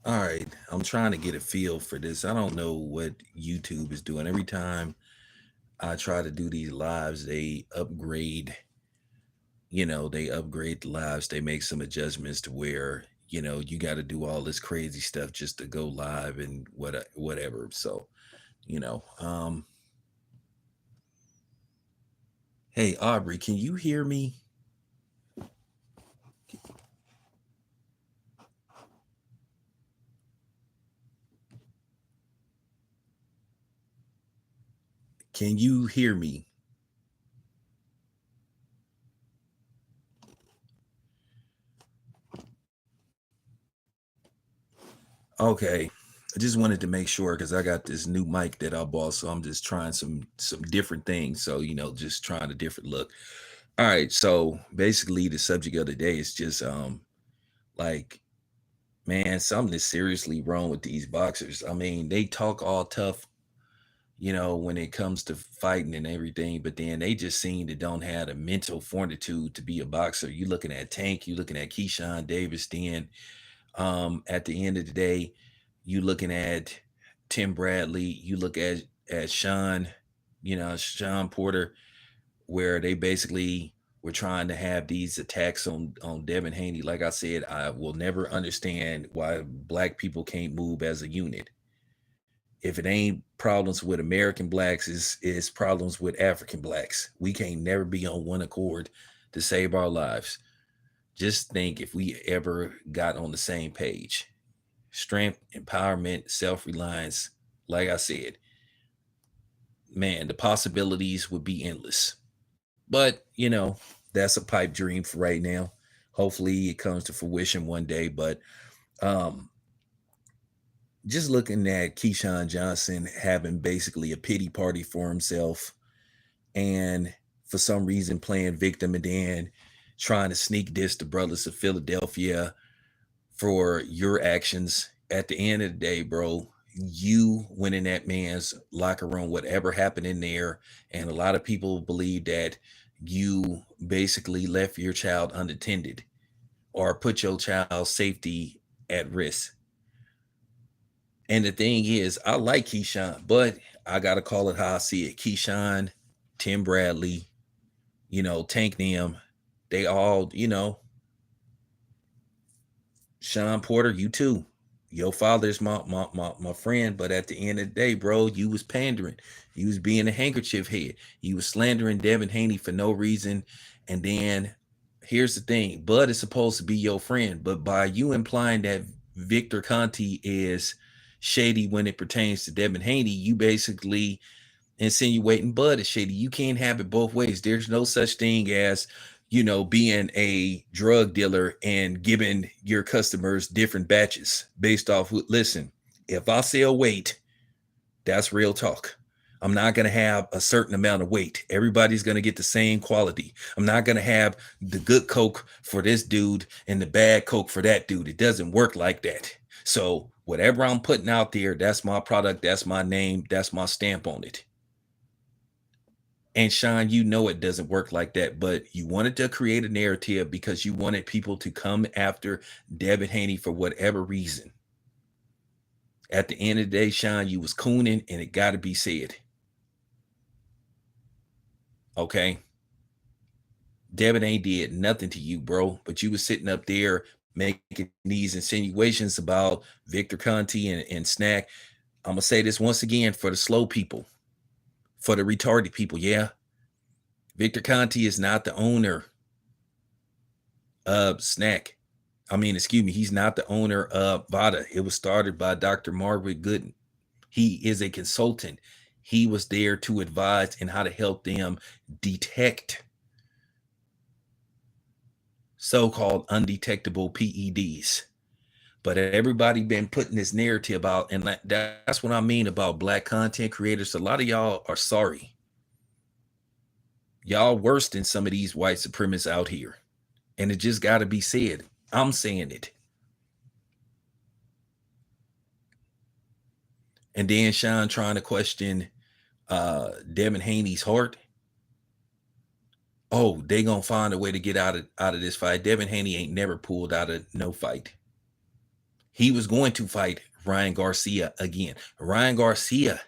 All right, I'm trying to get a feel for this. I don't know what YouTube is doing. Every time I try to do these lives, they upgrade the lives. They make some adjustments to where, you got to do all this crazy stuff just to go live and whatever. So, you know, um, hey, Aubrey, can you hear me? Can you hear me? Okay. I just wanted to make sure because I got this new mic that I bought, so I'm just trying some different things. So, just trying a different look. All right, so basically the subject of the day is just like, man, something is seriously wrong with these boxers. I mean, they talk all tough, when it comes to fighting and everything, but then they just seem to don't have the mental fortitude to be a boxer. You looking at Tank, you looking at Keyshawn Davis, then at the end of the day, you looking at Tim Bradley, you look at Sean Porter, where they basically were trying to have these attacks on Devin Haney. Like I said, I will never understand why black people can't move as a unit. If it ain't problems with American blacks, is problems with African blacks. We can't never be on one accord to save our lives. Just think if we ever got on the same page. Strength, empowerment, self-reliance, like I said, man, the possibilities would be endless. But, that's a pipe dream for right now. Hopefully it comes to fruition one day. But um, just looking at Keyshawn Johnson having basically a pity party for himself and for some reason playing victim and then trying to sneak diss the brothers of Philadelphia for your actions. At the end of the day, bro, you went in that man's locker room, whatever happened in there. And a lot of people believe that you basically left your child unattended or put your child's safety at risk. And the thing is, I like Keyshawn, but I got to call it how I see it. Keyshawn, Tim Bradley, Tank Nim, they all, Sean Porter, you too. Your father's my friend, but at the end of the day, bro, you was pandering. You was being a handkerchief head. You was slandering Devin Haney for no reason. And then here's the thing: Bud is supposed to be your friend, but by you implying that Victor Conti is shady when it pertains to Devin Haney, you basically insinuating Bud is shady. You can't have it both ways. There's no such thing as, being a drug dealer and giving your customers different batches based off. Listen, if I sell weight, that's real talk. I'm not going to have a certain amount of weight. Everybody's going to get the same quality. I'm not going to have the good Coke for this dude and the bad Coke for that dude. It doesn't work like that. So, whatever I'm putting out there, that's my product, that's my name, that's my stamp on it. And Sean, it doesn't work like that, but you wanted to create a narrative because you wanted people to come after Devin Haney for whatever reason. At the end of the day, Sean, you was cooning, and it got to be said. Okay, Devin ain't did nothing to you, bro, but you was sitting up there making these insinuations about Victor Conti and Snack. I'm gonna say this once again for the slow people, for the retarded people. Yeah, Victor Conti is not the owner Snack. I mean, excuse me, he's not the owner of Vada. It was started by Dr. Margaret Gooden. He is a consultant. He was there to advise and how to help them detect so-called undetectable PEDs. But everybody been putting this narrative out, and that's what I mean about black content creators. A lot of y'all are sorry. Y'all worse than some of these white supremacists out here. And it just got to be said. I'm saying it. And then Sean trying to question Devin Haney's heart. Oh, they gonna find a way to get out of this fight. Devin Haney ain't never pulled out of no fight. He was going to fight Ryan Garcia again. Ryan Garcia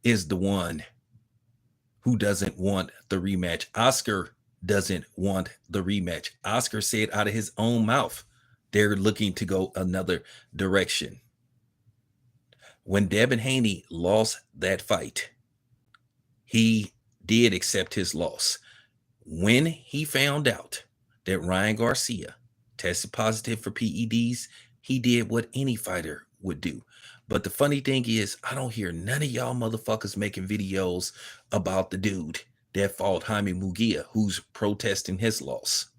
is the one who doesn't want the rematch. Oscar doesn't want the rematch. Oscar said out of his own mouth, they're looking to go another direction. When Devin Haney lost that fight, he did accept his loss. When he found out that Ryan Garcia tested positive for PEDs, he did what any fighter would do. But the funny thing is, I don't hear none of y'all motherfuckers making videos about the dude that fought Jaime Mugia, who's protesting his loss.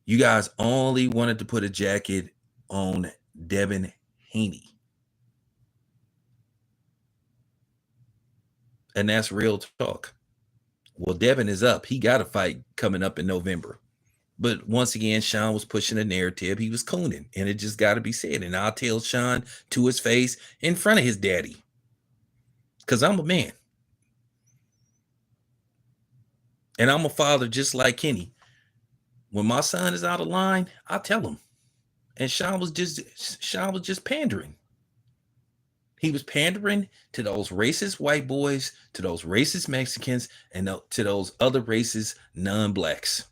You guys only wanted to put a jacket on Devin Haney. And that's real talk. Well, Devin is up. He got a fight coming up in November. But once again, Sean was pushing a narrative. He was cooning, and it just got to be said. And I'll tell Sean to his face in front of his daddy, because I'm a man. And I'm a father just like Kenny. When my son is out of line, I tell him. And Sean was just pandering. He was pandering to those racist white boys, to those racist Mexicans, and to those other racist non-blacks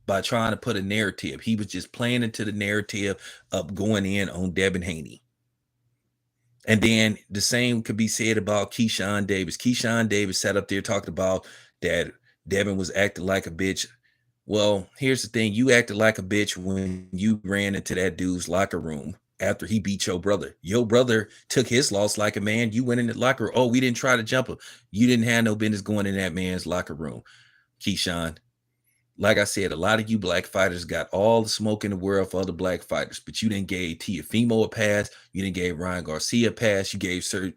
by trying to put a narrative. He was just playing into the narrative of going in on Devin Haney. And then the same could be said about Keyshawn Davis. Keyshawn Davis sat up there talking about that Devin was acting like a bitch. Well, here's the thing. You acted like a bitch when you ran into that dude's locker room after he beat your brother. Your brother took his loss like a man. You went in the locker room. Oh, we didn't try to jump him. You didn't have no business going in that man's locker room. Keyshawn, like I said, a lot of you black fighters got all the smoke in the world for other black fighters, but you didn't give Tiafimo a pass. You didn't give Ryan Garcia a pass. You gave Sergey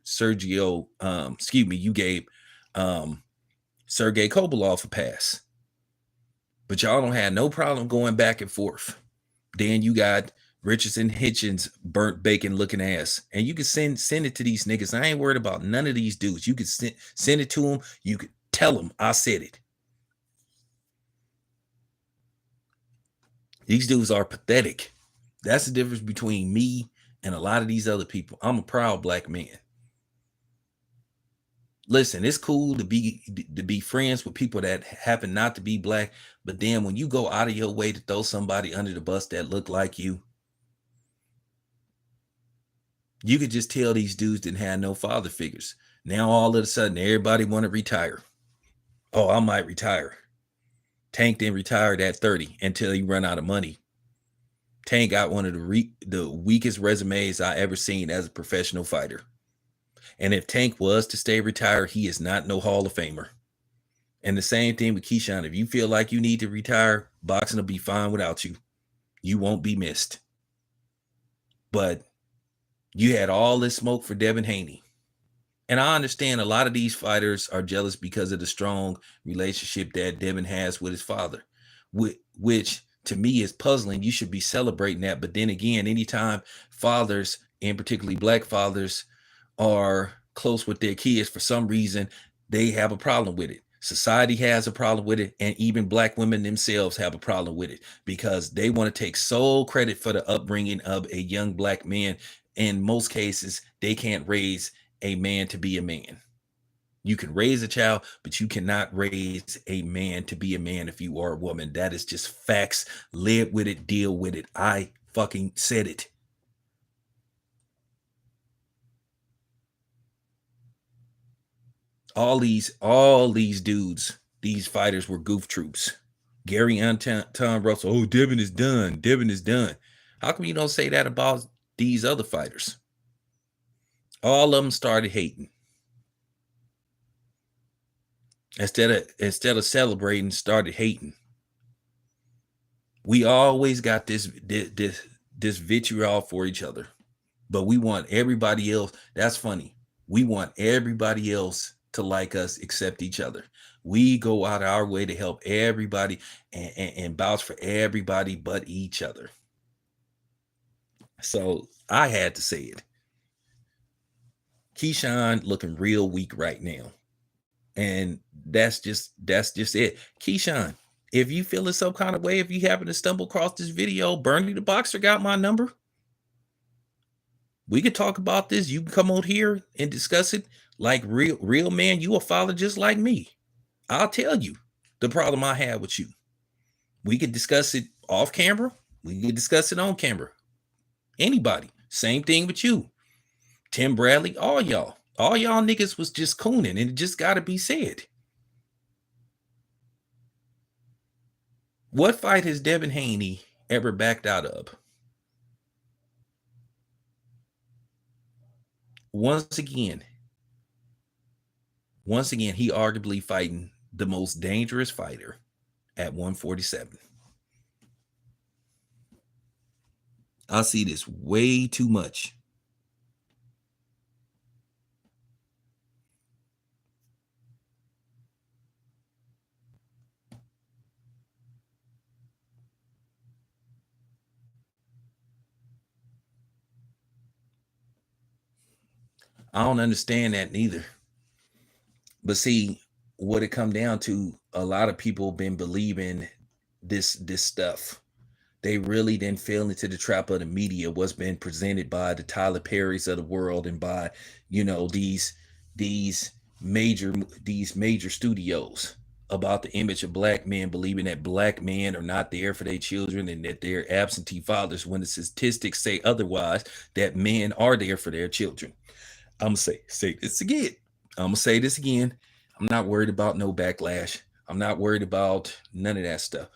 Kovalov a pass. But y'all don't have no problem going back and forth. Then you got Richardson Hitchens' burnt bacon looking ass. And you can send it to these niggas. I ain't worried about none of these dudes. You can send it to them. You can tell them I said it. These dudes are pathetic. That's the difference between me and a lot of these other people. I'm a proud black man. Listen, it's cool to be friends with people that happen not to be black, but then when you go out of your way to throw somebody under the bus that look like you could just tell these dudes didn't have no father figures. Now all of a sudden everybody want to retire. Oh, I might retire. Tank didn't retire at 30 until he run out of money. Tank got one of the weakest resumes I ever seen as a professional fighter. And if Tank was to stay retired, he is not no Hall of Famer. And the same thing with Keyshawn. If you feel like you need to retire, boxing will be fine without you. You won't be missed. But you had all this smoke for Devin Haney. And I understand a lot of these fighters are jealous because of the strong relationship that Devin has with his father, which to me is puzzling. You should be celebrating that. But then again, anytime fathers, and particularly black fathers, are close with their kids, for some reason, they have a problem with it. Society has a problem with it, and even black women themselves have a problem with it because they want to take sole credit for the upbringing of a young black man. In most cases, they can't raise a man to be a man. You can raise a child, but you cannot raise a man to be a man if you are a woman. That is just facts. Live with it, deal with it. I fucking said it. All these dudes, these fighters were goof troops. Gary Anton Russell, oh, Devin is done. Devin is done. How come you don't say that about these other fighters? All of them started hating. Instead of celebrating, started hating. We always got this vitriol for each other, but we want everybody else. That's funny. We want everybody else to like us except each other. We go out our way to help everybody and vouch for everybody but each other. So I had to say it. Keyshawn looking real weak right now. And that's just it. Keyshawn, if you feeling some kind of way, if you happen to stumble across this video, Bernie the Boxer got my number. We could talk about this. You can come on here and discuss it like real man. You a father just like me. I'll tell you the problem I have with you. We could discuss it off camera. We could discuss it on camera. Anybody. Same thing with you. Tim Bradley, all y'all. All y'all niggas was just cooning, and it just gotta be said. What fight has Devin Haney ever backed out of? Once again, he arguably fighting the most dangerous fighter at 147. I see this way too much. I don't understand that neither. But see, what it come down to, a lot of people been believing this stuff. They really didn't fall into the trap of the media, what's been presented by the Tyler Perrys of the world and by, these major these major studios about the image of black men, believing that black men are not there for their children and that they're absentee fathers, when the statistics say otherwise, that men are there for their children. I'm gonna say this again. I'm gonna say this again. I'm not worried about no backlash. I'm not worried about none of that stuff.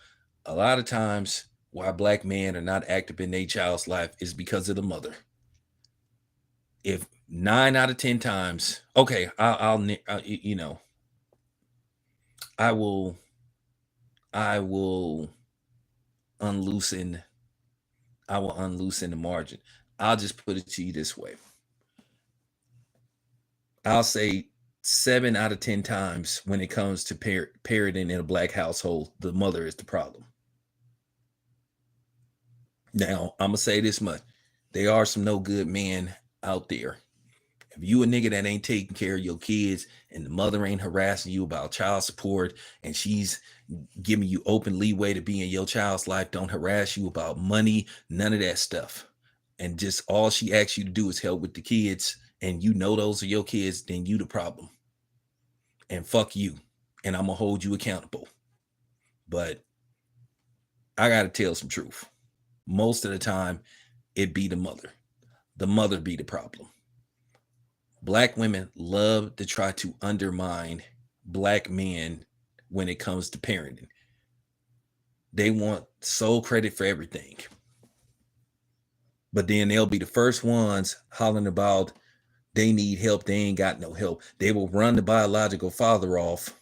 A lot of times, why black men are not active in their child's life is because of the mother. If 9 out of 10 times, okay, I will, I will unloosen, I will unloosen the margin. I'll just put it to you this way. I'll say 7 out of 10 times when it comes to parenting in a black household, the mother is the problem. Now, I'm gonna say this much: there are some no good men out there. If you a nigga that ain't taking care of your kids and the mother ain't harassing you about child support and she's giving you open leeway to be in your child's life, don't harass you about money, none of that stuff. And just all she asks you to do is help with the kids, and you know those are your kids, then you the problem. And fuck you. And I'm gonna hold you accountable. But I gotta tell some truth. Most of the time, it be the mother. The mother be the problem. Black women love to try to undermine black men when it comes to parenting. They want sole credit for everything. But then they'll be the first ones hollering about they need help, they ain't got no help. They will run the biological father off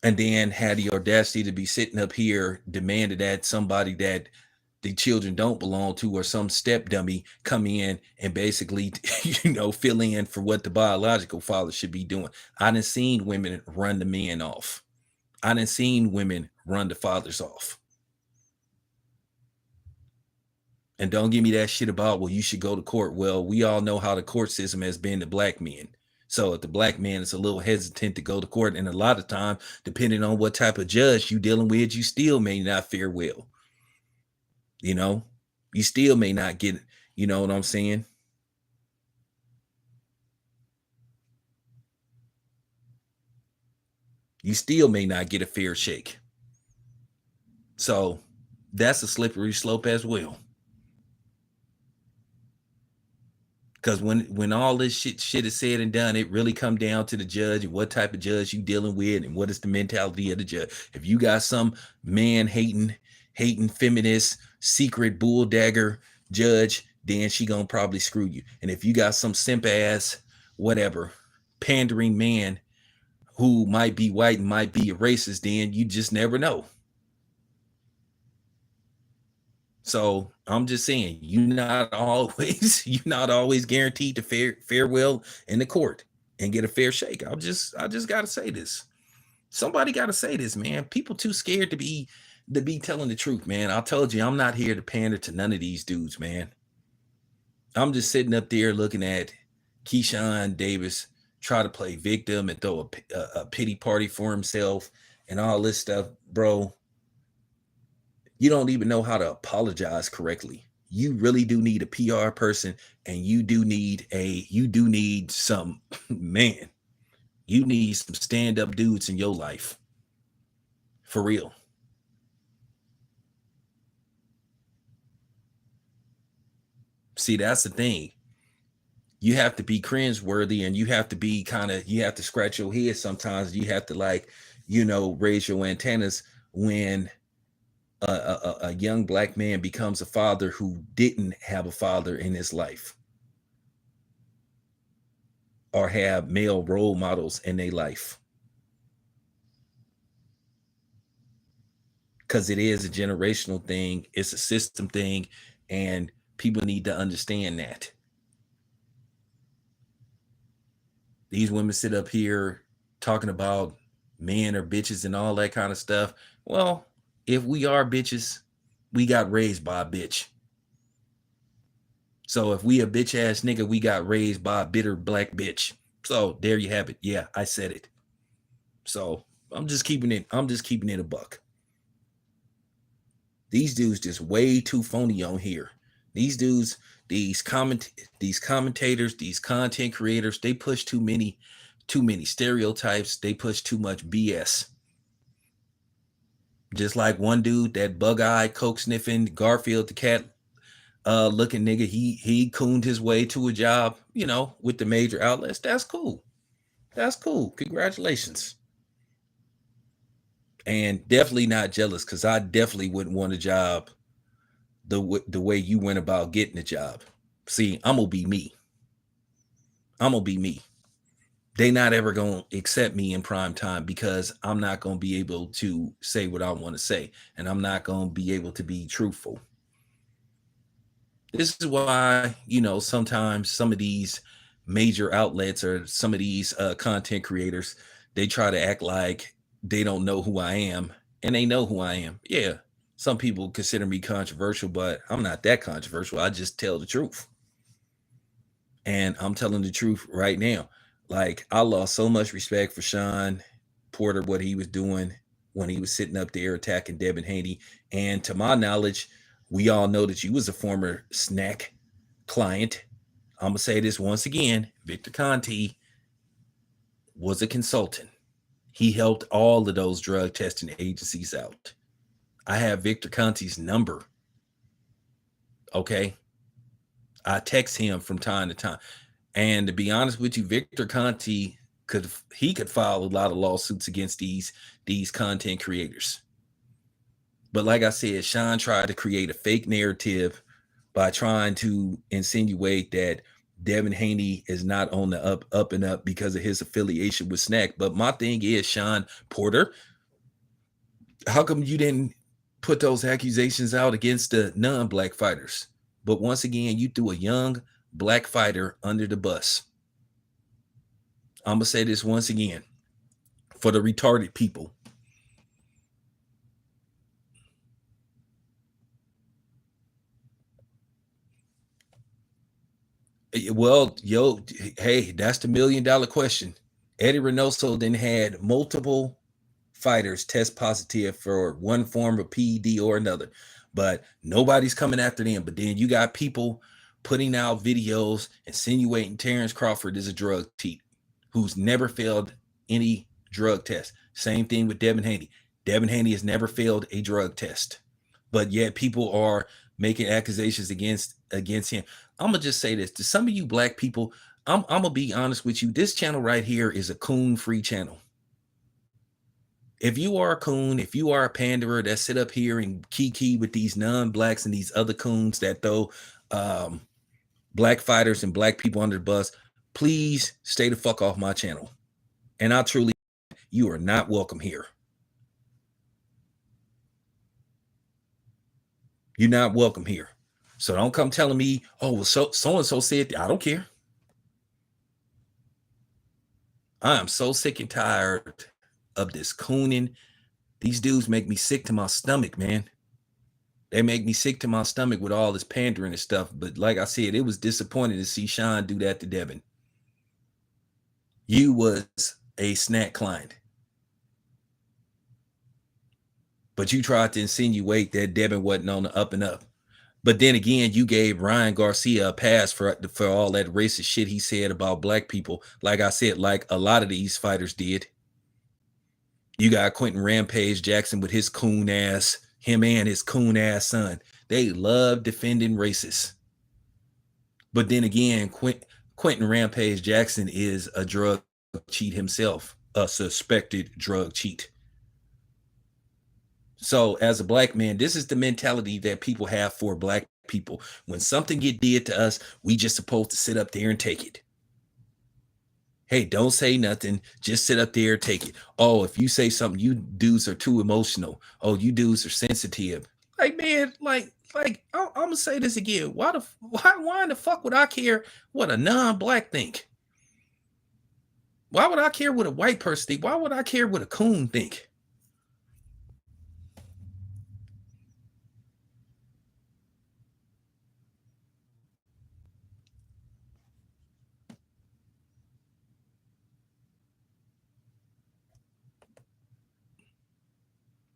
and then had the audacity to be sitting up here demanding that somebody that the children don't belong to, or some step dummy, come in and basically fill in for what the biological father should be doing. I done seen women run the men off. I done seen women run the fathers off. And don't give me that shit about, well, you should go to court. Well, we all know how the court system has been to black men. So if the black man is a little hesitant to go to court, and a lot of time, depending on what type of judge you dealing with, you still may not fare well. You still may not get, you know what I'm saying? You still may not get a fair shake. So that's a slippery slope as well. Because when all this shit is said and done, it really come down to the judge and what type of judge you dealing with and what is the mentality of the judge. If you got some man hating feminist secret bull dagger judge, then she gonna probably screw you. And if you got some simp ass whatever pandering man who might be white and might be a racist, then you just never know. So I'm just saying, you're not always guaranteed to fare well in the court and get a fair shake. I just gotta say this. Somebody gotta say this, man. People too scared to be telling the truth, man. I told you, I'm not here to pander to none of these dudes, man. I'm just sitting up there looking at Keyshawn Davis try to play victim and throw a pity party for himself and all this stuff, bro. You don't even know how to apologize correctly. you really do need a PR person, and you do need some man, you need some stand-up dudes in your life. For real. See, that's the thing. You have to be cringeworthy, and you have to be kind of, you have to scratch your head sometimes. You have to, like, raise your antennas when a young black man becomes a father who didn't have a father in his life, or have male role models in their life, because it is a generational thing, it's a system thing, and people need to understand that. These women sit up here talking about men are bitches and all that kind of stuff. Well, if we are bitches, we got raised by a bitch. So if we a bitch ass nigga, we got raised by a bitter black bitch. So there you have it. Yeah, I said it. So I'm just keeping it a buck. These dudes just way too phony on here. These dudes, these commentators, these content creators, they push too many stereotypes. They push too much BS. Just like one dude, that bug-eyed, coke sniffing, Garfield the cat looking nigga, he cooned his way to a job, with the major outlets. That's cool. That's cool. Congratulations. And definitely not jealous, because I definitely wouldn't want a job the way you went about getting a job. See, I'm gonna be me. I'm gonna be me. They not ever gonna accept me in prime time, because I'm not gonna be able to say what I want to say, and I'm not gonna be able to be truthful. This is why, sometimes some of these major outlets, or some of these content creators, they try to act like they don't know who I am, and they know who I am. Yeah, some people consider me controversial, but I'm not that controversial. I just tell the truth. And I'm telling the truth right now. Like, I lost so much respect for Sean Porter, what he was doing when he was sitting up there attacking Devin Haney. And to my knowledge, we all know that you was a former snack client. I'm gonna say this once again: Victor Conti was a consultant. He helped all of those drug testing agencies out. I have Victor Conti's number. Okay, I text him from time to time. And to be honest with you, Victor Conti could file a lot of lawsuits against these content creators. But like I said, Sean tried to create a fake narrative by trying to insinuate that Devin Haney is not on the up and up because of his affiliation with Snack. But my thing is, Sean Porter, how come you didn't put those accusations out against the non-black fighters? But once again, you threw a young black fighter under the bus. I'm gonna say this once again for the retarded people. Well, yo, hey, that's the $1 million question. Eddie Reynoso then had multiple fighters test positive for one form of PED or another, but nobody's coming after them. But then you got people putting out videos insinuating Terrence Crawford is a drug cheat who's never failed any drug test. Same thing with Devin Haney. Devin Haney has never failed a drug test, but yet people are making accusations against him. I'm gonna just say this to some of you black people. I'm gonna be honest with you. This channel right here is a coon free channel. If you are a coon, if you are a panderer that sit up here and kiki with these non-blacks and these other coons that throw um, black fighters and black people under the bus, please stay the fuck off my channel. And I truly, you are not welcome here. You're not welcome here. So don't come telling me, oh, well, so and so said that. I don't care. I am so sick and tired of this cooning. These dudes make me sick to my stomach, man. They make me sick to my stomach with all this pandering and stuff. But like I said, it was disappointing to see Sean do that to Devin. You was a snack client, but you tried to insinuate that Devin wasn't on the up and up. But then again, you gave Ryan Garcia a pass for all that racist shit he said about black people. Like I said, like a lot of these fighters did. You got Quentin Rampage Jackson with his coon ass, him and his coon ass son. They love defending racists. But then again, Quentin Rampage Jackson is a drug cheat himself, a suspected drug cheat. So as a black man, this is the mentality that people have for black people. When something get did to us, we just supposed to sit up there and take it. Hey, don't say nothing. Just sit up there, take it. Oh, if you say something, you dudes are too emotional. Oh, you dudes are sensitive. Like, man, like I'm gonna say this again. Why in the fuck would I care what a non-black think? Why would I care what a white person think? Why would I care what a coon think?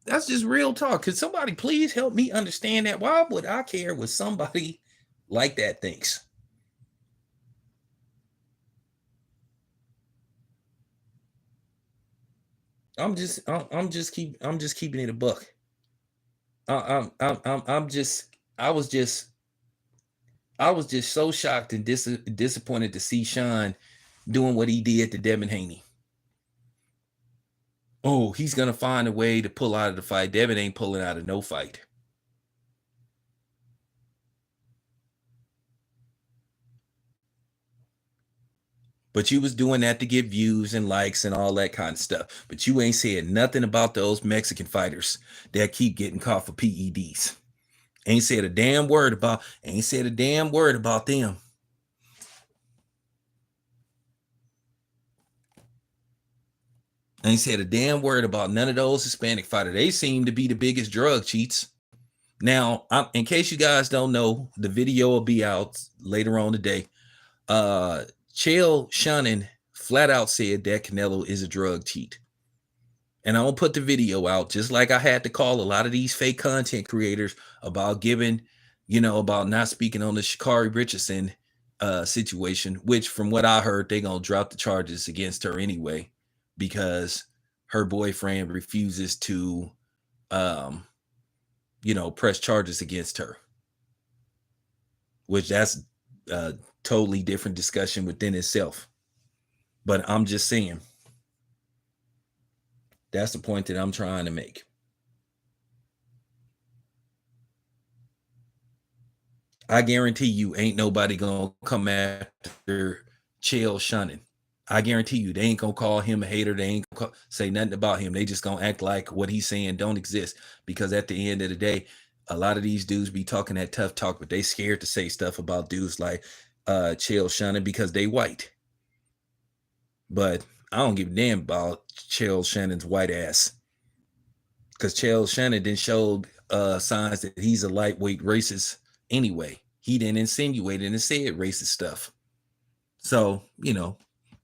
That's just real talk. Could somebody please help me understand that? Why would I care what somebody like that thinks? I'm just keeping it a buck. I'm just I was just so shocked and disappointed to see Sean doing what he did to Devin Haney. Oh, he's gonna find a way to pull out of the fight. Devin ain't pulling out of no fight. But you was doing that to get views and likes and all that kind of stuff. But you ain't saying nothing about those Mexican fighters that keep getting caught for PEDs. Ain't said a damn word about them. Ain't said a damn word about none of those Hispanic fighters. They seem to be the biggest drug cheats. Now, in case you guys don't know, the video will be out later on today. Chael Sonnen flat out said that Canelo is a drug cheat. And I'm gonna put the video out, just like I had to call a lot of these fake content creators about giving, about not speaking on the Sha'Carri Richardson situation, which from what I heard, they're gonna drop the charges against her anyway, because her boyfriend refuses to um, press charges against her, which that's a totally different discussion within itself. But I'm just saying, that's the point that I'm trying to make. I guarantee you ain't nobody gonna come after Chael Sonnen. I guarantee you they ain't gonna call him a hater. They ain't gonna say nothing about him. They just gonna act like what he's saying don't exist. Because at the end of the day, a lot of these dudes be talking that tough talk, but they scared to say stuff about dudes like Chael Sonnen because they white. But I don't give a damn about Chael Shannon's white ass. Because Chael Shannon didn't show signs that he's a lightweight racist anyway. He didn't insinuate and said racist stuff. So,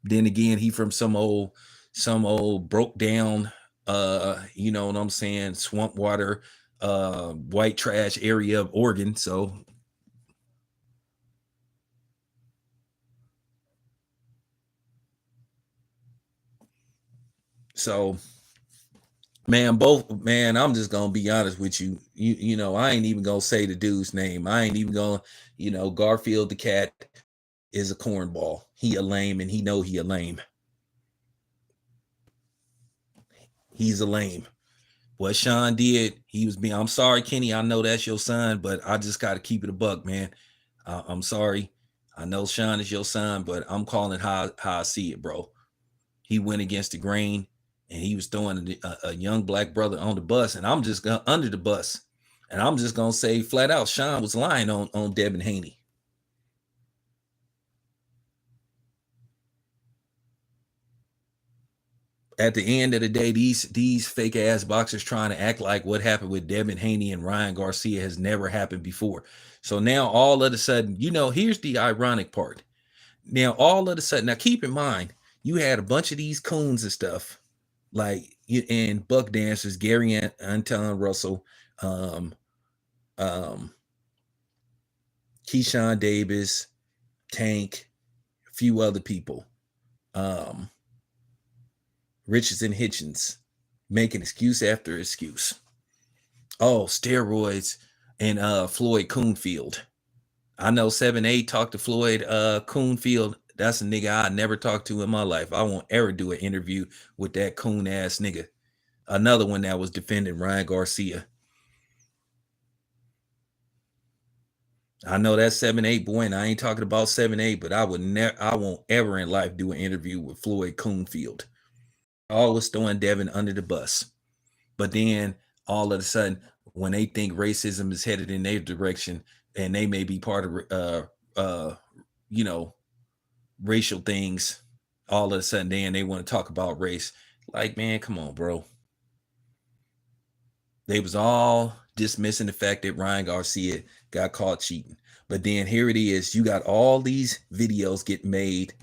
then again, he from some old broke down you know what I'm saying, swamp water, white trash area of Oregon. So man, I'm just gonna be honest with you. I ain't even gonna say the dude's name. I ain't even gonna, Garfield the cat is a cornball. He a lame and he know he a lame. He's a lame. What Sean did, he was being, I'm sorry, Kenny. I know that's your son, but I just gotta keep it a buck, man. I'm sorry. I know Sean is your son, but I'm calling how I see it, bro. He went against the grain and he was throwing a young black brother on the bus, and I'm just under the bus. And I'm just gonna say flat out, Sean was lying on Devin Haney. At the end of the day, these fake ass boxers trying to act like what happened with Devin Haney and Ryan Garcia has never happened before. So now all of a sudden, here's the ironic part. Now all of a sudden, now keep in mind, you had a bunch of these coons and stuff, like and buck dancers, Gary Anton Russell, um, um, Keyshawn Davis, Tank, a few other people. Richardson Hitchens making excuse after excuse. Oh, steroids and Floyd Coonfield. I know 7-8 talked to Floyd Coonfield. That's a nigga I never talked to in my life. I won't ever do an interview with that coon ass nigga. Another one that was defending Ryan Garcia. I know that's 7-8 boy, and I ain't talking about 7-8, but I won't ever in life do an interview with Floyd Coonfield. Always throwing Devin under the bus. But then all of a sudden, when they think racism is headed in their direction and they may be part of racial things, all of a sudden then they want to talk about race. Like, man, come on, bro. They was all dismissing the fact that Ryan Garcia got caught cheating. But then here it is. You got all these videos get made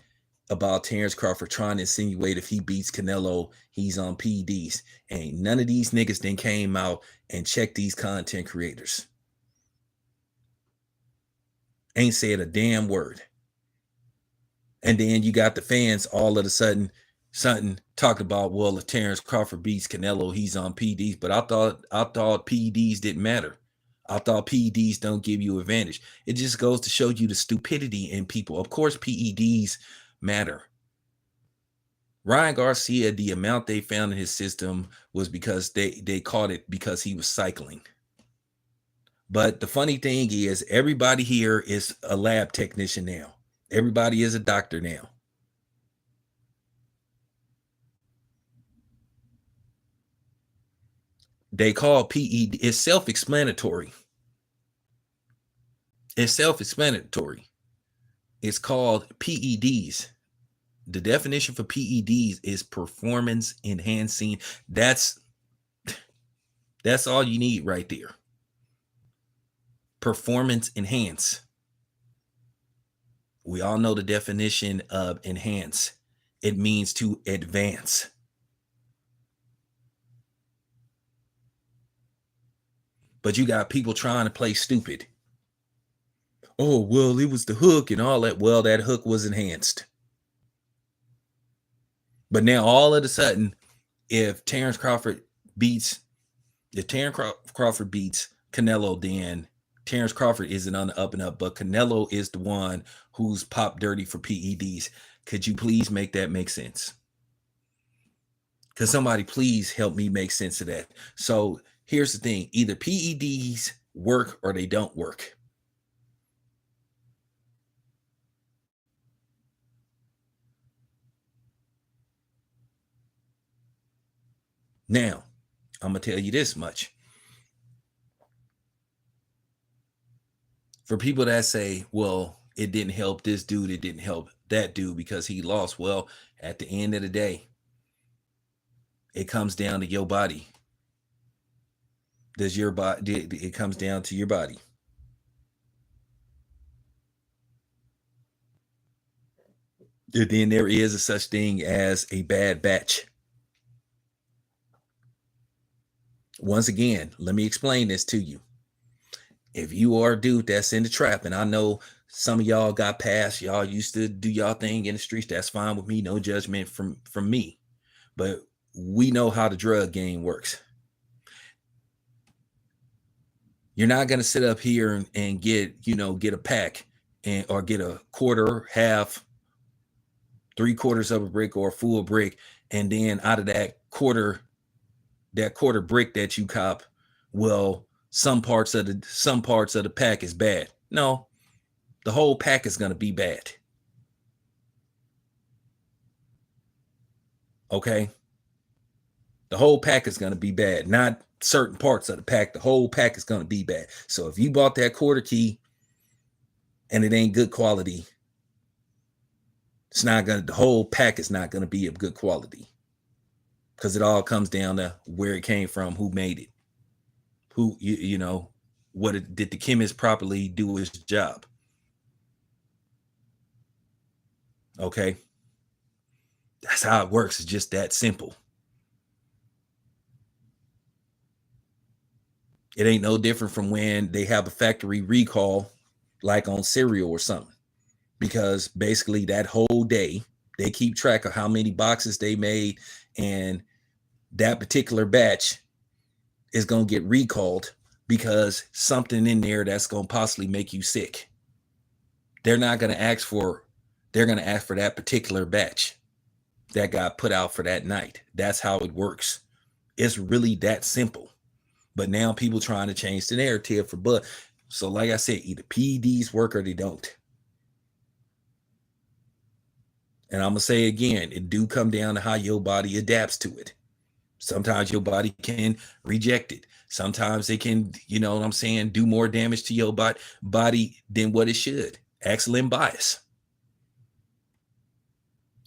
about Terrence Crawford trying to insinuate if he beats Canelo, he's on PEDs. And none of these niggas then came out and checked these content creators. Ain't said a damn word. And then you got the fans all of a sudden something talking about, well, if Terrence Crawford beats Canelo, he's on PEDs. But I thought PEDs didn't matter. I thought PEDs don't give you advantage. It just goes to show you the stupidity in people. Of course, PEDs matter. Ryan Garcia, the amount they found in his system was because they caught it because he was cycling. But the funny thing is, everybody here is a lab technician now. Everybody is a doctor now. They call PED, it's self-explanatory. It's self-explanatory. It's called PEDs. The definition for PEDs is performance enhancing. That's all you need right there. Performance enhance. We all know the definition of enhance. It means to advance. But you got people trying to play stupid. Oh, well, it was the hook and all that. Well, that hook was enhanced. But now all of a sudden, if Terrence Crawford beats Canelo, then Terrence Crawford isn't on the up and up, but Canelo is the one who's popped dirty for PEDs. Could you please make that make sense? Could somebody please help me make sense of that? So here's the thing. Either PEDs work or they don't work. Now, I'm going to tell you this much. For people that say, well, it didn't help this dude, it didn't help that dude because he lost. Well, at the end of the day, it comes down to your body. It comes down to your body. And then there is a such thing as a bad batch. Once again, let me explain this to you. If you are a dude that's in the trap, and I know some of y'all got past, y'all used to do y'all thing in the streets, that's fine with me, no judgment from me. But we know how the drug game works. You're not going to sit up here and get a pack or get a quarter, half, 3/4 of a brick or a full brick, and then out of that quarter brick that you cop, well, some parts of the pack is bad. No, the whole pack is going to be bad. Okay? The whole pack is going to be bad, not certain parts of the pack. The whole pack is going to be bad. So if you bought that quarter key and it ain't good quality, the whole pack is not going to be of good quality, because it all comes down to where it came from, who made it, who, did the chemist properly do his job? Okay. That's how it works. It's just that simple. It ain't no different from when they have a factory recall. like on cereal or something, because basically that whole day they keep track of how many boxes they made, and that particular batch is going to get recalled because something in there that's going to possibly make you sick. They're not going to ask for, they're going to ask for that particular batch that got put out for that night. That's how it works. It's really that simple. But now people trying to change the narrative for but. So like I said, either PEDs work or they don't. And I'm going to say again, it do come down to how your body adapts to it. Sometimes your body can reject it. Sometimes it can, you know what I'm saying, do more damage to your body than what it should. Excellent bias.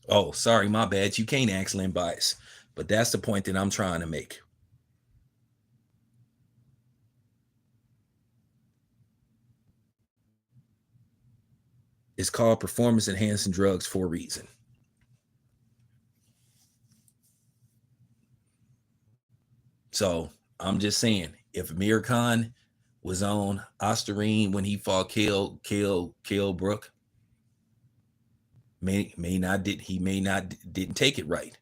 Oh, sorry, my bad. You can't excellent bias. But that's the point that I'm trying to make. It's called performance enhancing drugs for a reason. So I'm just saying, if Amir Khan was on Osterine when he fought Kell Brook, may not didn't take it right.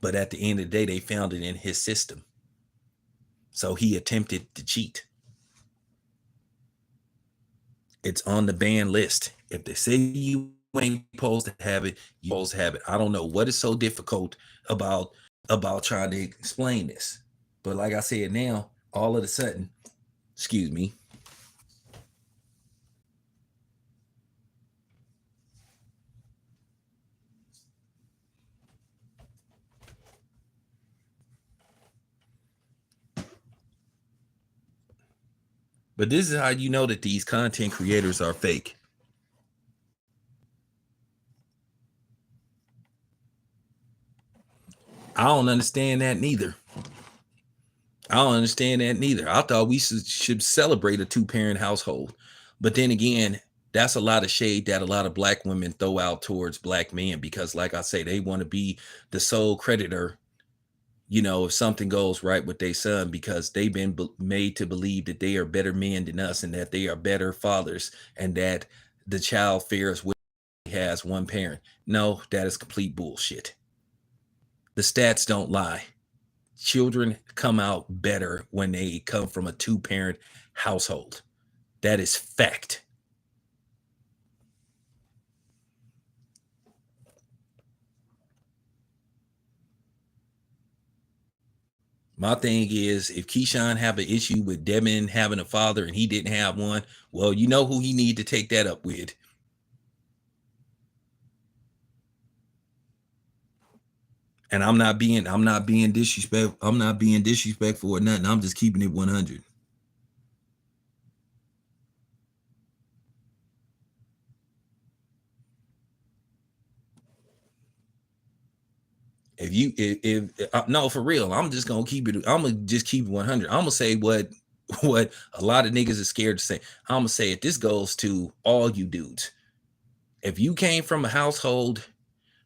But at the end of the day, they found it in his system. So he attempted to cheat. It's on the ban list. If they say you ain't supposed to have it, you supposed to have it. I don't know what is so difficult about trying to explain this. But like I said, now all of a sudden, excuse me. But this is how you know that these content creators are fake. I don't understand that neither. I don't understand that neither. I thought we should celebrate a two-parent household. But then again, that's a lot of shade that a lot of black women throw out towards black men because, like I say, they want to be the sole creditor, you know, if something goes right with their son because they've been made to believe that they are better men than us and that they are better fathers and that the child fares well has one parent. No, that is complete bullshit. The stats don't lie. Children come out better when they come from a two-parent household. That is fact. My thing is, if Keyshawn have an issue with Devin having a father and he didn't have one, well, you know who he need to take that up with. And I'm not being disrespectful. I'm not being disrespectful or nothing. I'm just keeping it 100. If no, for real, I'm just gonna keep it. I'm gonna just keep it 100. I'm gonna say what a lot of niggas are scared to say. I'm gonna say it. This goes to all you dudes. If you came from a household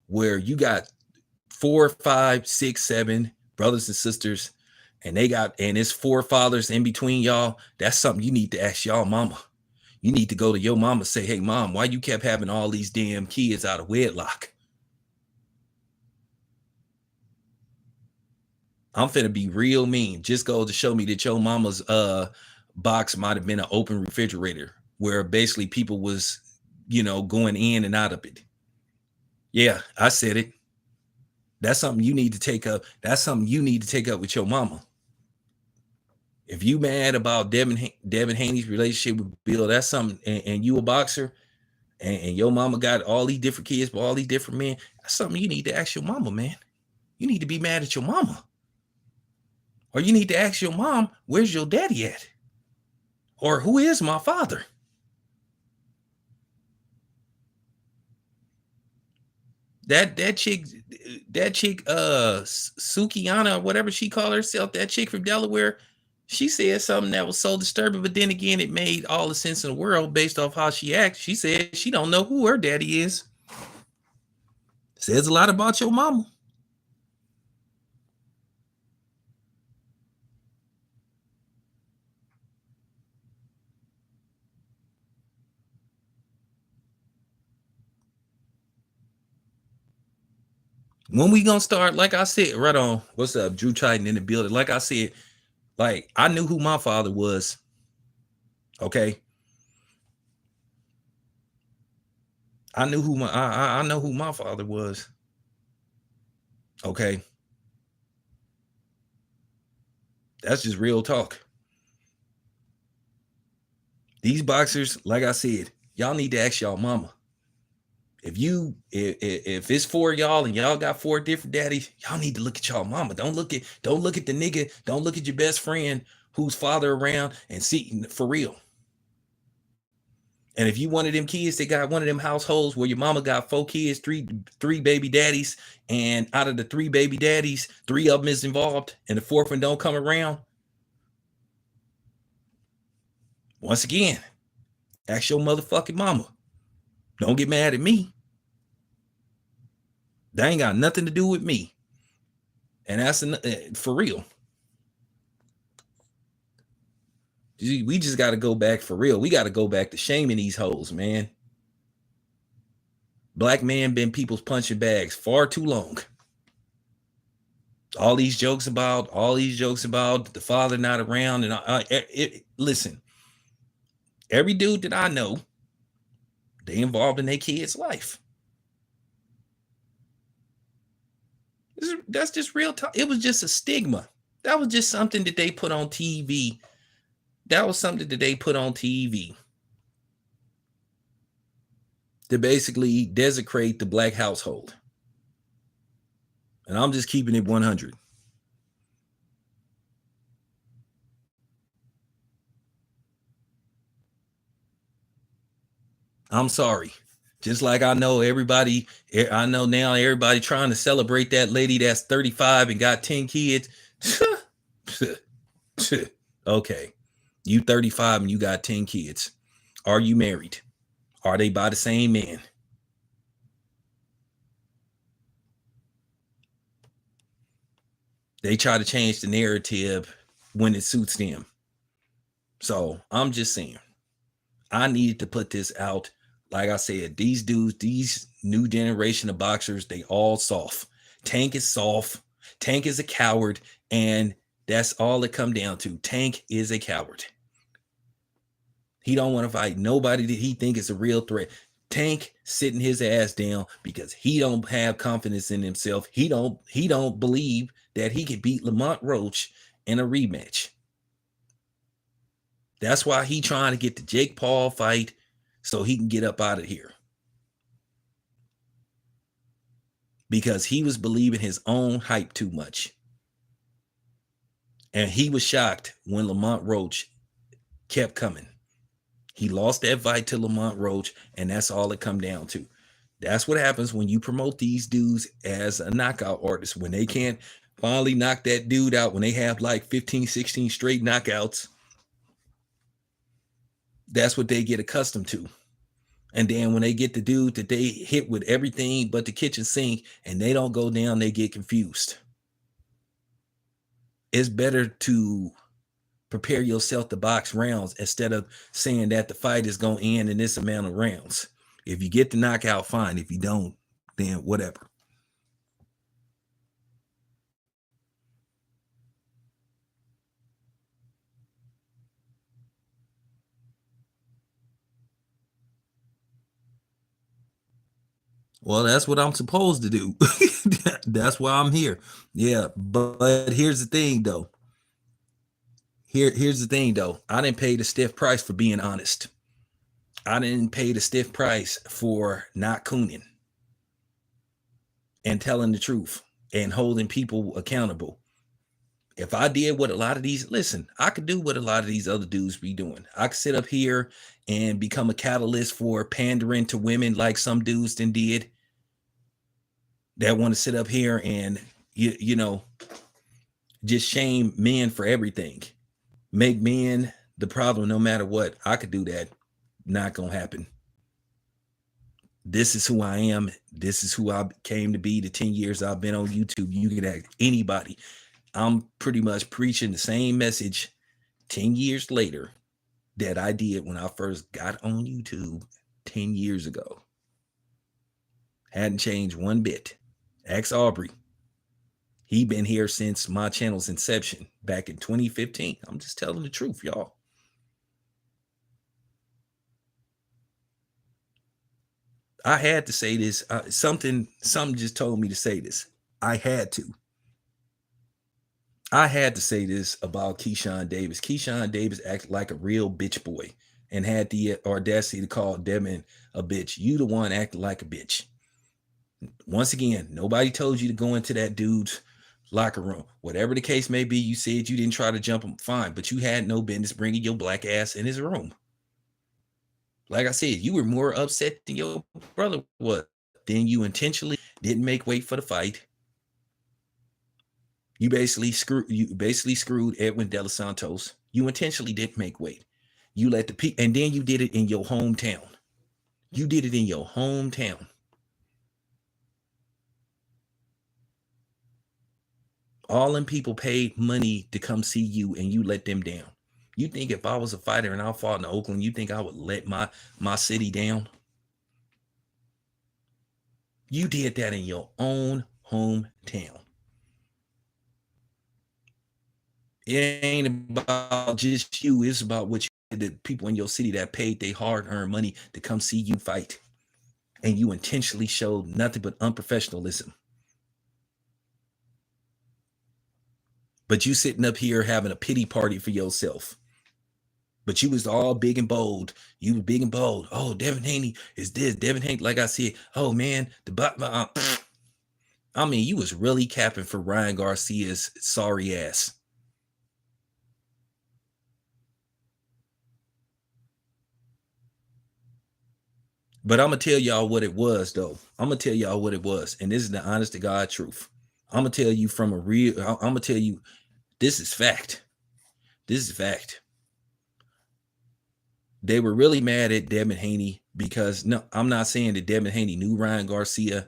where you got 4, 5, 6, 7 brothers and sisters, and it's 4 fathers in between y'all, that's something you need to ask y'all mama. You need to go to your mama and say, hey mom, why you kept having all these damn kids out of wedlock? I'm finna be real mean. Just go to show me that your mama's box might have been an open refrigerator where basically people was, you know, going in and out of it. Yeah, I said it. That's something you need to take up. That's something you need to take up with your mama. If you mad about Devin Haney's relationship with Bill, that's something, and you a boxer, and your mama got all these different kids, but all these different men, that's something you need to ask your mama, man. You need to be mad at your mama. Or you need to ask your mom, where's your daddy at? Or who is my father? That chick, Sukiana or whatever she called herself, that chick from Delaware, she said something that was so disturbing, but then again, it made all the sense in the world based off how she acts. She said she don't know who her daddy is. Says a lot about your mama. When we gonna start? Like I said, right on. What's up, Drew Chiton in the building? Like I said, like I knew who my father was. Okay, I knew who I know who my father was. Okay, that's just real talk. These boxers, like I said, y'all need to ask y'all mama. If it's four y'all and y'all got four different daddies, y'all need to look at y'all mama. Don't look at the nigga. Don't look at your best friend whose father around and see for real. And if you one of them kids that got one of them households where your mama got four kids, three baby daddies, and out of the three baby daddies, three of them is involved, and the fourth one don't come around. Once again, ask your motherfucking mama. Don't get mad at me. That ain't got nothing to do with me. And that's for real. We just got to go back for real. We got to go back to shaming these hoes, man. Black man been people's punching bags far too long. All these jokes about the father not around, and listen, every dude that I know, they involved in their kid's life. That's just real talk. It was just a stigma. That was just something that they put on TV. That was something that they put on TV to basically desecrate the black household. And I'm just keeping it 100. I'm sorry. Just like I know now everybody trying to celebrate that lady that's 35 and got 10 kids. Okay. You 35 and you got 10 kids. Are you married? Are they by the same man? They try to change the narrative when it suits them. So I'm just saying, I needed to put this out. Like I said, these dudes, these new generation of boxers, they all soft. Tank is soft. Tank is a coward. And that's all it come down to. Tank is a coward. He don't want to fight nobody that he think is a real threat. Tank sitting his ass down because he don't have confidence in himself. He don't believe that he can beat Lamont Roach in a rematch. That's why he trying to get the Jake Paul fight so he can get up out of here. Because he was believing his own hype too much. And he was shocked when Lamont Roach kept coming. He lost that fight to Lamont Roach, and that's all it come down to. That's what happens when you promote these dudes as a knockout artist. When they can't finally knock that dude out, when they have like 15, 16 straight knockouts, that's what they get accustomed to. And then when they get the dude that they hit with everything but the kitchen sink and they don't go down, they get confused. It's better to prepare yourself to box rounds instead of saying that the fight is going to end in this amount of rounds. If you get the knockout, fine. If you don't, then whatever. Well, that's what I'm supposed to do. That's why I'm here. Yeah, but here's the thing, though. Here's the thing, though. I didn't pay the stiff price for being honest. I didn't pay the stiff price for not cooning and telling the truth and holding people accountable. If I did what a lot of these, listen, I could do what a lot of these other dudes be doing. I could sit up here and become a catalyst for pandering to women like some dudes then did that want to sit up here and, you know, just shame men for everything. Make men the problem no matter what. I could do that. Not going to happen. This is who I am. This is who I came to be. The 10 years I've been on YouTube, you can ask anybody. I'm pretty much preaching the same message 10 years later that I did when I first got on YouTube 10 years ago. Hadn't changed one bit. Ask Aubrey. He been here since my channel's inception back in 2015. I'm just telling the truth, y'all. I had to say this. Something just told me to say this. I had to. I had to say this about Keyshawn Davis. Keyshawn Davis acted like a real bitch boy and had the audacity to call Devin a bitch. You the one acting like a bitch. Once again, nobody told you to go into that dude's locker room. Whatever the case may be, you said you didn't try to jump him, fine, but you had no business bringing your black ass in his room. Like I said, you were more upset than your brother was. Then you intentionally didn't make weight for the fight. You basically screwed Edwin De Los Santos. You intentionally didn't make weight. You let the people, and then you did it in your hometown. You did it in your hometown. All them people paid money to come see you, and you let them down. You think if I was a fighter and I fought in Oakland, you think I would let my city down? You did that in your own hometown. It ain't about just you. It's about what you, the people in your city that paid their hard-earned money to come see you fight. And you intentionally showed nothing but unprofessionalism. But you sitting up here having a pity party for yourself. But you was all big and bold. You was big and bold. Oh, Devin Haney is this. Devin Haney, like I said, oh man, I mean, you was really capping for Ryan Garcia's sorry ass. But I'm gonna tell y'all what it was, though. I'm gonna tell y'all what it was, and this is the honest to God truth. I'm gonna tell you from a real. I'm gonna tell you, this is fact. This is fact. They were really mad at Devin Haney because no, I'm not saying that Devin Haney knew Ryan Garcia.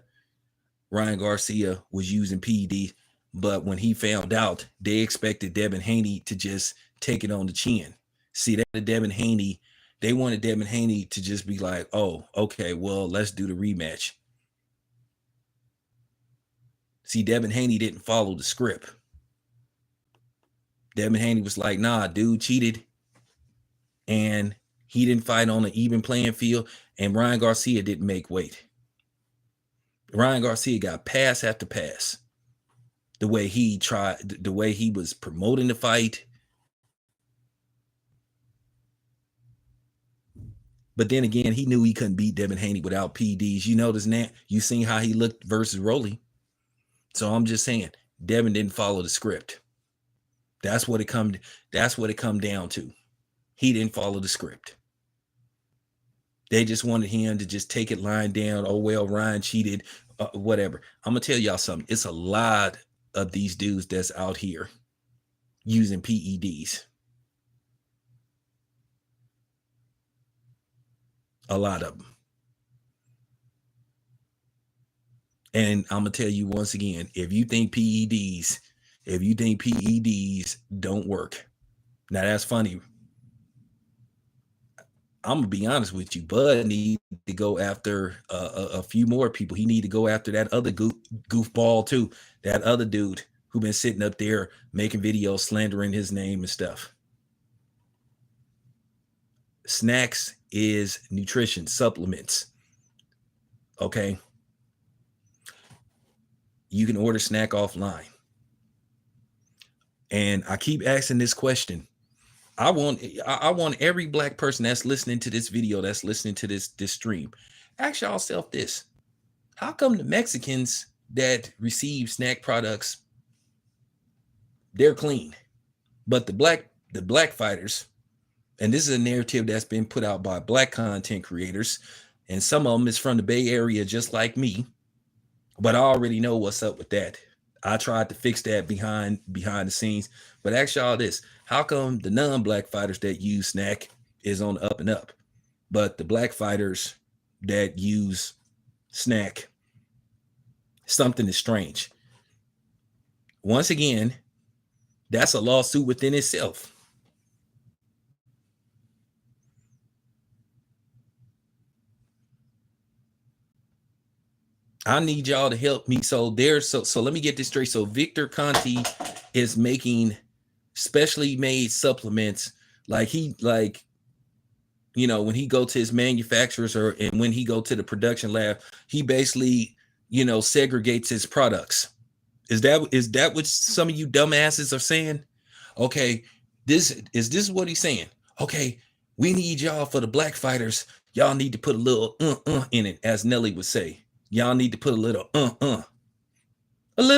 Ryan Garcia was using PED, but when he found out, they expected Devin Haney to just take it on the chin. See that Devin Haney, they wanted Devin Haney to just be like, "Oh, okay, well, let's do the rematch." See, Devin Haney didn't follow the script. Devin Haney was like, "Nah, dude cheated, and he didn't fight on an even playing field, and Ryan Garcia didn't make weight." Ryan Garcia got pass after pass. The way he tried, the way he was promoting the fight. But then again, he knew he couldn't beat Devin Haney without PDs. You notice that? You seen how he looked versus Rolly. So I'm just saying, Devin didn't follow the script. That's what it come down to. He didn't follow the script. They just wanted him to just take it lying down. Oh well, Ryan cheated, whatever. I'm gonna tell y'all something. It's a lot of these dudes that's out here using PEDs. A lot of them. And I'm gonna tell you once again, if you think PEDs don't work, now that's funny. I'm gonna be honest with you. Bud need to go after a few more people. He need to go after that other goofball too. That other dude who been sitting up there making videos slandering his name and stuff. Snacks is nutrition supplements. Okay, you can order snack offline. And I keep asking this question. I want every black person that's listening to this video, that's listening to this stream, ask yourself this: how come the Mexicans that receive snack products, they're clean, but the black fighters, and this is a narrative that's been put out by black content creators, and some of them is from the Bay Area, just like me, but I already know what's up with that. I tried to fix that behind the scenes, but ask y'all this: how come the non-black fighters that use snack is on the up and up, but the black fighters that use snack, something is strange? Once again, that's a lawsuit within itself. I need y'all to help me. So let me get this straight. So Victor Conti is making specially made supplements like when he go to his manufacturers or and when he go to the production lab, he basically, segregates his products. Is that what some of you dumbasses are saying? Okay, this what he's saying. Okay, we need y'all for the black fighters. Y'all need to put a little in it, as Nelly would say. Y'all need to put a little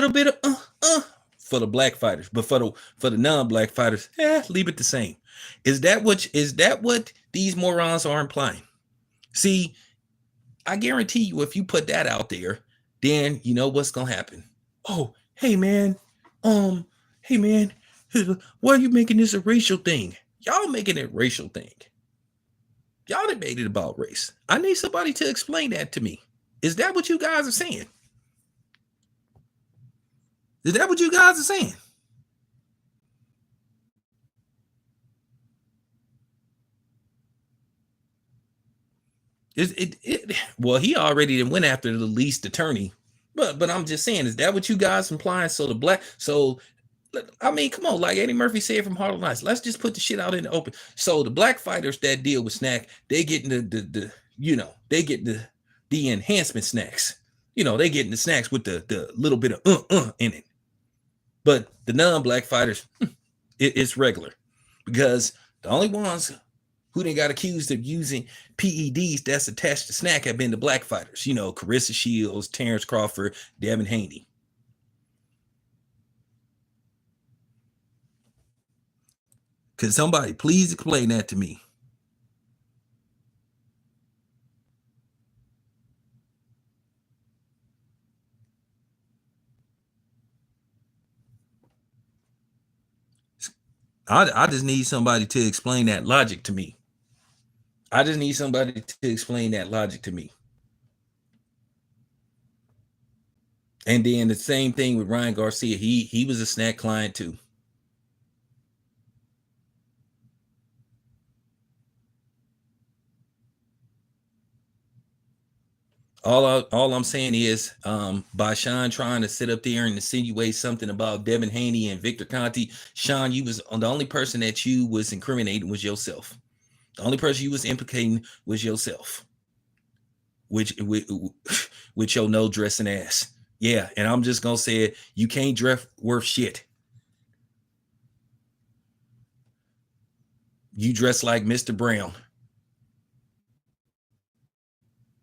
bit of for the black fighters, but for the non-black fighters, leave it the same. Is that what these morons are implying? See, I guarantee you, if you put that out there, then you know what's gonna happen. Oh, hey man, um, hey man, why are you making this a racial thing? Y'all making it a racial thing. Y'all done made it about race. I need somebody to explain that to me. Is that what you guys are saying? Is that what you guys are saying? Well, he already went after the least attorney. But I'm just saying, is that what you guys implying? I mean, come on, like Eddie Murphy said from Harlem Nights, let's just put the shit out in the open. So the black fighters that deal with snack, they getting they get the enhancement snacks. They getting the snacks with the little bit of in it. But the non-black fighters, it's regular, because the only ones who they got accused of using PEDs that's attached to snack have been the black fighters. Carissa Shields, Terrence Crawford, Devin Haney. Could somebody please explain that to me? I just need somebody to explain that logic to me. I just need somebody to explain that logic to me. And then the same thing with Ryan Garcia. He was a snack client too. All I'm saying is, by Sean trying to sit up there and insinuate something about Devin Haney and Victor Conti, Sean, you was the only person that you was incriminating was yourself. The only person you was implicating was yourself, which with your no dressing ass. Yeah, and I'm just gonna say it. You can't dress worth shit. You dress like Mr. Brown.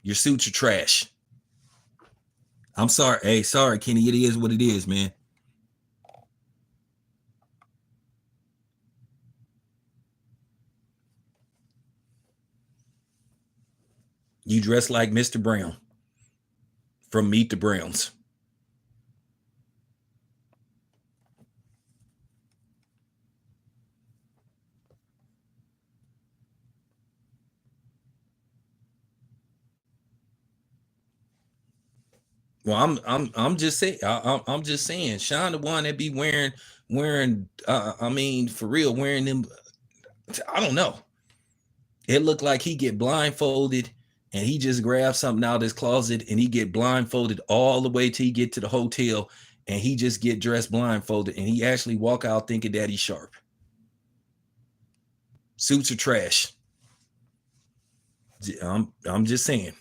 Your suits are trash. I'm sorry. Hey, sorry, Kenny. It is what it is, man. You dress like Mr. Brown from Meet the Browns. Well, I'm just saying. I'm just saying. Sean, the one that be wearing. I mean, for real, wearing them. I don't know. It looked like he get blindfolded and he just grabs something out of his closet and he get blindfolded all the way till he get to the hotel and he just get dressed blindfolded and he actually walk out thinking that he's sharp. Suits are trash. I'm just saying.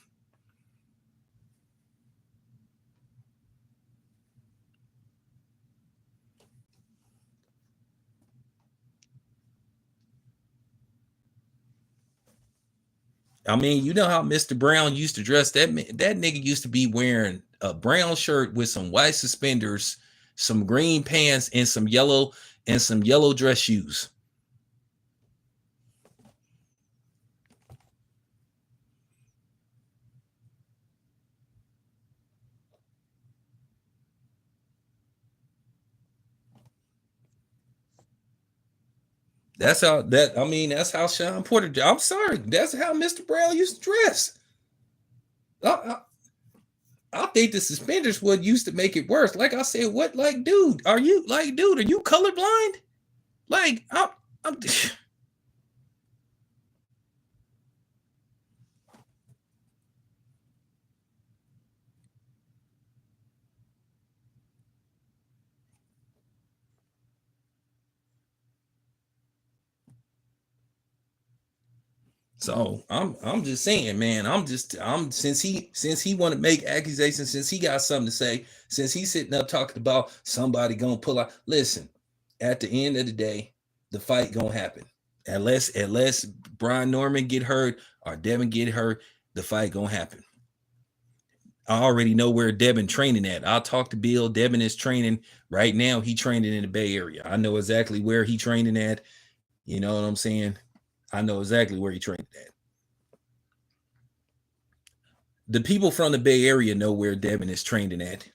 I mean, you know how Mr. Brown used to dress. That nigga used to be wearing a brown shirt with some white suspenders, some green pants, and some yellow dress shoes. That's how Sean Porter. I'm sorry. That's how Mr. Brown used to dress. I, I, I think the suspenders would used to make it worse. Like I said, what like, dude, are you colorblind? Like, I'm So I'm just saying, man. I'm since he want to make accusations, since he got something to say, since he's sitting up talking about somebody gonna pull out. Listen, at the end of the day, the fight gonna happen. Unless Brian Norman get hurt or Devin get hurt, the fight gonna happen. I already know where Devin training at. I'll talk to Bill. Devin is training right now. He training in the Bay Area. I know exactly where he training at. You know what I'm saying? I know exactly where he training at. The people from the Bay Area know where Devin is training at.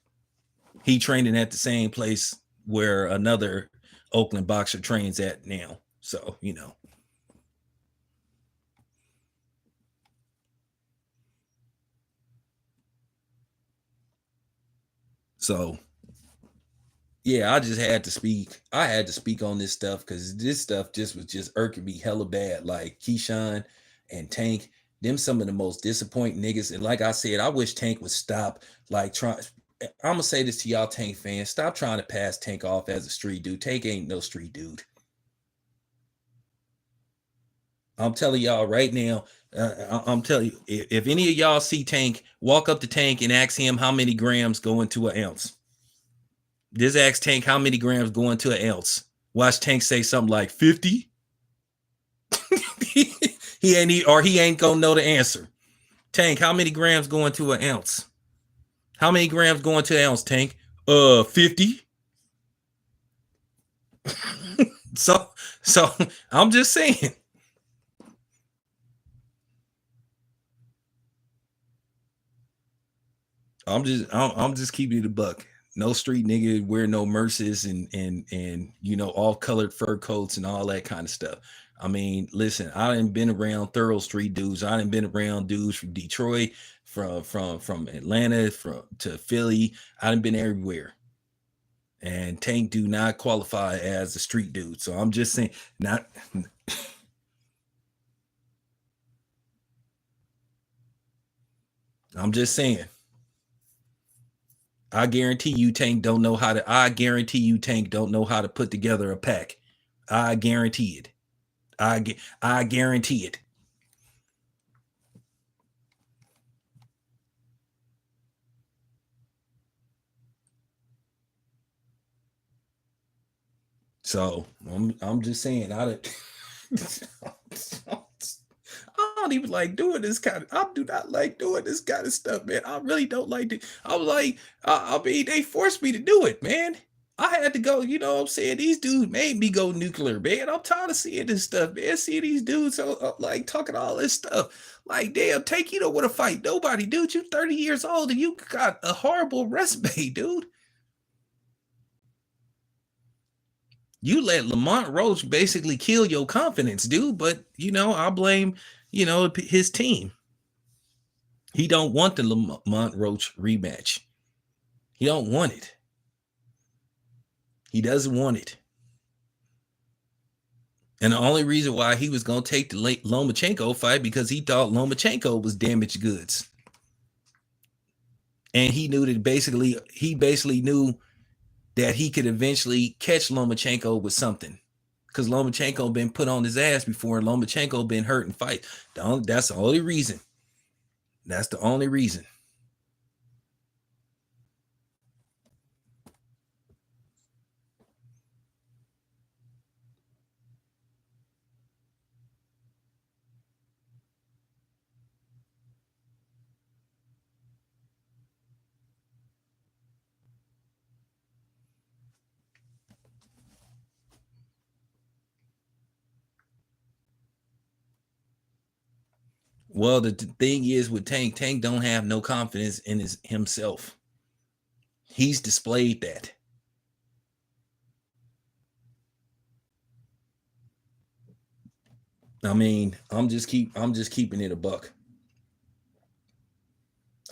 He training at the same place where another Oakland boxer trains at now. So, you know. So, yeah, I just had to speak. I had to speak on this stuff because this stuff just was just irking me hella bad. Like Keyshawn and Tank, them some of the most disappointing niggas. And like I said, I wish Tank would stop like trying. I'm gonna say this to y'all Tank fans. Stop trying to pass Tank off as a street dude. Tank ain't no street dude. I'm telling y'all right now. I'm telling you, if any of y'all see Tank, walk up to Tank and ask him how many grams go into an ounce. Just ask Tank how many grams go into an ounce. Watch Tank say something like 50. He ain't gonna know the answer. Tank, how many grams go into an ounce? How many grams go into an ounce, Tank? 50. so so I'm just saying. I'm just keeping it a buck. No street nigga wear no merces and you know all colored fur coats and all that kind of stuff. I mean, listen, I done been around thorough street dudes. I done been around dudes from Detroit, from Atlanta, from to Philly. I done been everywhere. And Tank do not qualify as a street dude. So I'm just saying, not I'm just saying. I guarantee you Tank don't know how to I guarantee you Tank don't know how to put together a pack. I guarantee it. I guarantee it. So I'm just saying I don't even like doing this kind of I do not like doing this kind of stuff, man. I really don't like it. I'm like, I mean, they forced me to do it, man. I had to go, you know what I'm saying? These dudes made me go nuclear, man. I'm tired of seeing this stuff, man. Seeing these dudes like talking all this stuff. Like, damn, Take, you don't want to fight nobody, dude. You 30 years old and you got a horrible resume, dude. You let Lamont Roach basically kill your confidence, dude. But you know, I blame, you know, his team. He don't want the Lamont Roach rematch. He don't want it. He doesn't want it. And the only reason why he was going to take the late Lomachenko fight because he thought Lomachenko was damaged goods. And he basically knew that he could eventually catch Lomachenko with something. Because Lomachenko been put on his ass before and Lomachenko been hurt in fight. That's the only reason. That's the only reason. Well, the thing is with Tank don't have no confidence in himself. He's displayed that. I mean, I'm just keeping it a buck.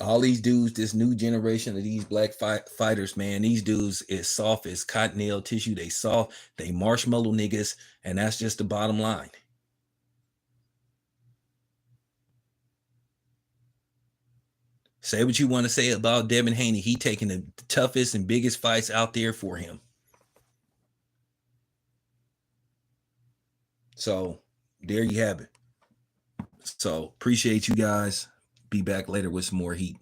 All these dudes, this new generation of these black fighters, man, these dudes is soft as cotton nail tissue. They soft, they marshmallow niggas, and that's just the bottom line. Say what you want to say about Devin Haney. He taking the toughest and biggest fights out there for him. So there you have it. So appreciate you guys. Be back later with some more heat.